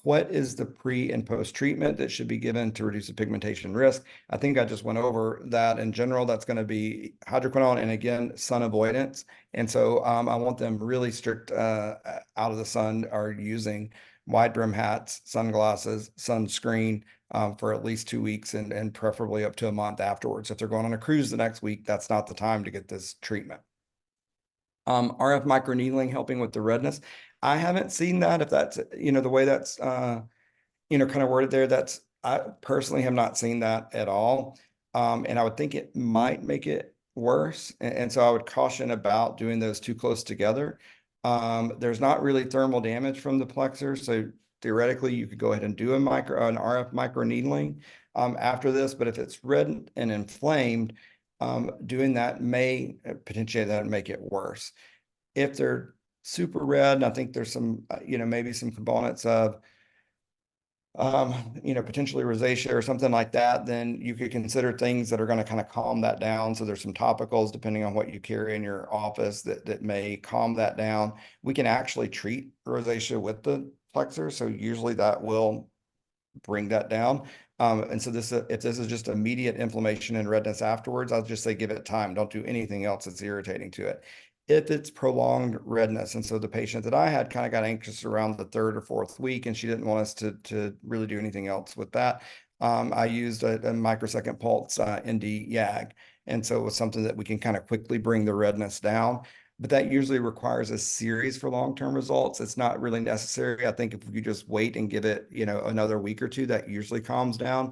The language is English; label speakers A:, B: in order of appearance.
A: What is the pre and post treatment that should be given to reduce the pigmentation risk? I think I just went over that. In general, that's going to be hydroquinone and again, sun avoidance. And so I want them really strict out of the sun, are using wide brim hats, sunglasses, sunscreen for at least 2 weeks and preferably up to a month afterwards. If they're going on a cruise the next week, that's not the time to get this treatment. RF microneedling helping with the redness. I haven't seen that. If that's, the way that's, kind of worded there, I personally have not seen that at all. And I would think it might make it worse. And so I would caution about doing those too close together. There's not really thermal damage from the Plexr. So theoretically, you could go ahead and do an RF microneedling after this. But if it's red and inflamed, doing that may potentially that make it worse. If they're super red, and I think there's some, maybe some components of, potentially rosacea or something like that, then you could consider things that are going to kind of calm that down. So there's some topicals, depending on what you carry in your office, that may calm that down. We can actually treat rosacea with the Plexr. So usually that will bring that down. And so if this is just immediate inflammation and redness afterwards, I'll just say give it time. Don't do anything else that's irritating to it. If it's prolonged redness, and so the patient that I had kind of got anxious around the third or fourth week, and she didn't want us to really do anything else with that. I used a microsecond pulse ND YAG, and so it was something that we can kind of quickly bring the redness down. But that usually requires a series for long-term results. It's not really necessary. I think if you just wait and give it, another week or two, that usually calms down.